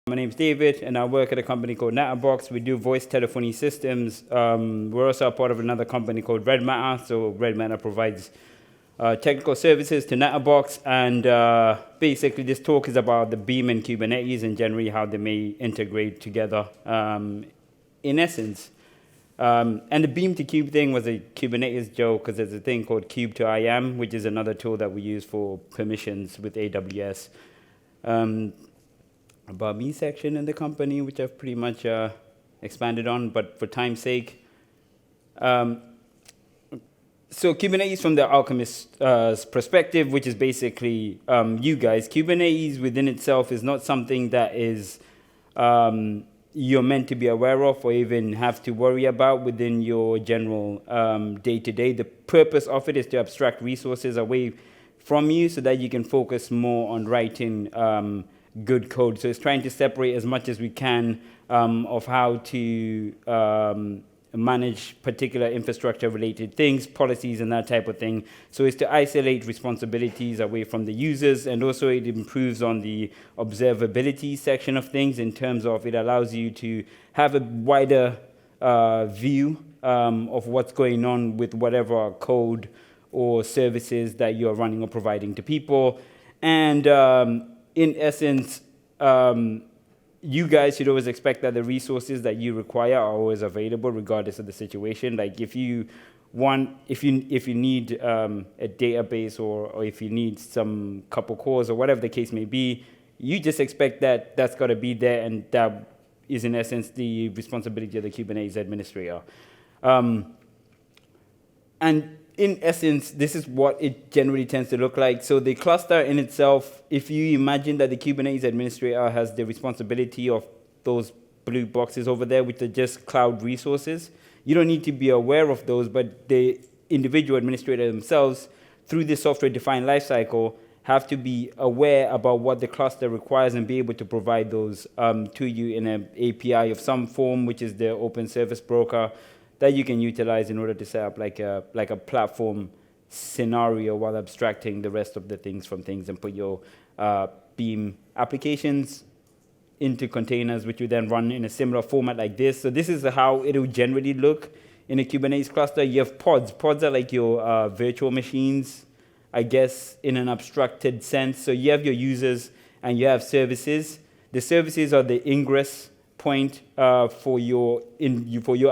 My name's David, and I work at a company called Natterbox. We do voice telephony systems. We're also a part of another company called Red Matter. So Red Matter provides technical services to Natterbox, and basically this talk is about the Beam and Kubernetes and generally how they may integrate together in essence. And the Beam2kube thing was a Kubernetes joke because there's a thing called kube to IAM, which is another tool that we use for permissions with AWS. About me section in the company, which I've pretty much expanded on, but for time's sake. So Kubernetes from the Alchemist's perspective, which is basically you guys, Kubernetes within itself is not something that is you're meant to be aware of or even have to worry about within your general day-to-day. The purpose of it is to abstract resources away from you so that you can focus more on writing good code. So it's trying to separate as much as we can of how to manage particular infrastructure-related things, policies, and that type of thing. So it's to isolate responsibilities away from the users, and also it improves on the observability section of things in terms of it allows you to have a wider view of what's going on with whatever code or services that you're running or providing to people. And in essence, you guys should always expect that the resources that you require are always available, regardless of the situation. Like if you need a database or if you need some couple cores or whatever the case may be, you just expect that that's got to be there, and that is in essence the responsibility of the Kubernetes administrator. And in essence, this is what it generally tends to look like. So the cluster in itself, if you imagine that the Kubernetes administrator has the responsibility of those blue boxes over there, which are just cloud resources, you don't need to be aware of those, but the individual administrator themselves, through the software-defined lifecycle, have to be aware about what the cluster requires and be able to provide those to you in an API of some form, which is the open service broker, that you can utilize in order to set up like a platform scenario while abstracting the rest of the things from things and put your Beam applications into containers, which you then run in a similar format like this. So this is how it will generally look in a Kubernetes cluster. You have pods. Pods are like your virtual machines, I guess, in an abstracted sense. So you have your users and you have services. The services are the ingress point for your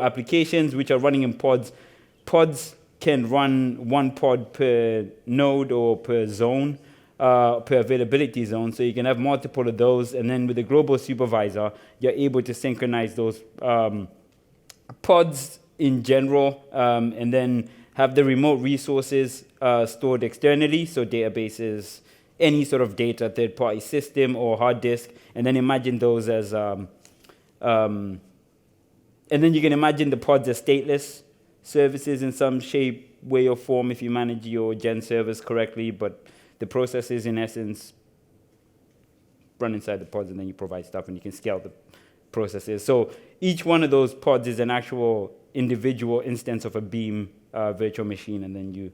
applications, which are running in pods. Pods can run one pod per node or per zone, per availability zone. So you can have multiple of those, and then with the global supervisor, you're able to synchronize those pods in general, and then have the remote resources stored externally, so databases, any sort of data, third-party system or hard disk, and then imagine those as and then you can imagine the pods as stateless services in some shape, way, or form if you manage your gen servers correctly, but the processes, in essence, run inside the pods, and then you provide stuff, and you can scale the processes. So each one of those pods is an actual individual instance of a Beam virtual machine, and then you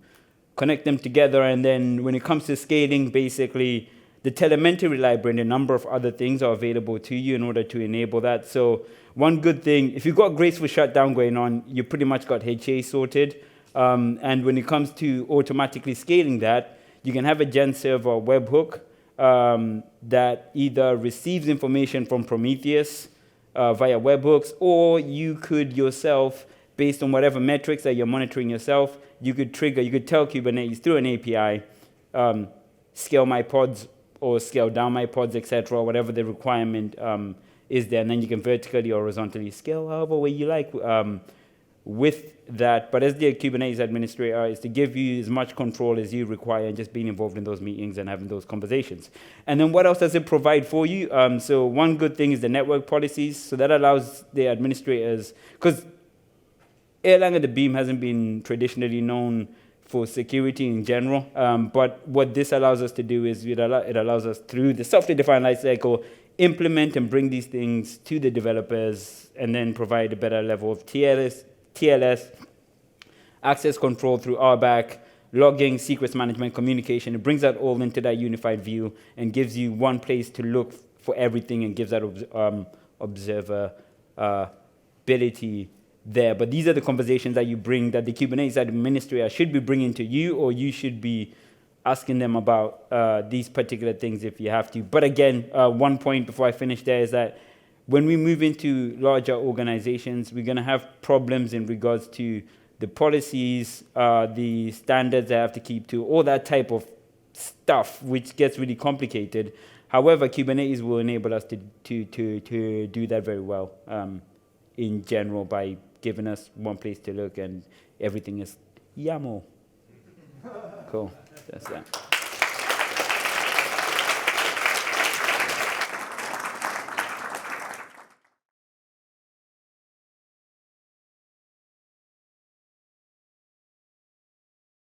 connect them together, and then when it comes to scaling, basically, the telemetry library and a number of other things are available to you in order to enable that. So one good thing, if you've got graceful shutdown going on, you pretty much got Jeche sorted. And when it comes to automatically scaling that, you can have a gen server webhook that either receives information from Prometheus via webhooks, or you could yourself, based on whatever metrics that you're monitoring yourself, you could tell Kubernetes through an API, scale my pods, or scale down my pods, etc., whatever the requirement is there, and then you can vertically or horizontally scale however way you like with that. But as the Kubernetes administrator, is to give you as much control as you require, and just being involved in those meetings and having those conversations. And then what else does it provide for you? So one good thing is the network policies. So that allows the administrators, because Erlang and the Beam hasn't been traditionally known for security in general, but what this allows us to do is it allows us, through the software-defined lifecycle, implement and bring these things to the developers, and then provide a better level of TLS, access control through RBAC, logging, secrets management, communication. It brings that all into that unified view and gives you one place to look for everything and gives that observability there. But these are the conversations that you bring, that the Kubernetes administrator should be bringing to you, or you should be asking them about these particular things if you have to. But again, one point before I finish there is that when we move into larger organizations, we're going to have problems in regards to the policies, the standards they have to keep to, all that type of stuff, which gets really complicated. However, Kubernetes will enable us to do that very well in general by giving us one place to look, and everything is YAML. Cool. That's that.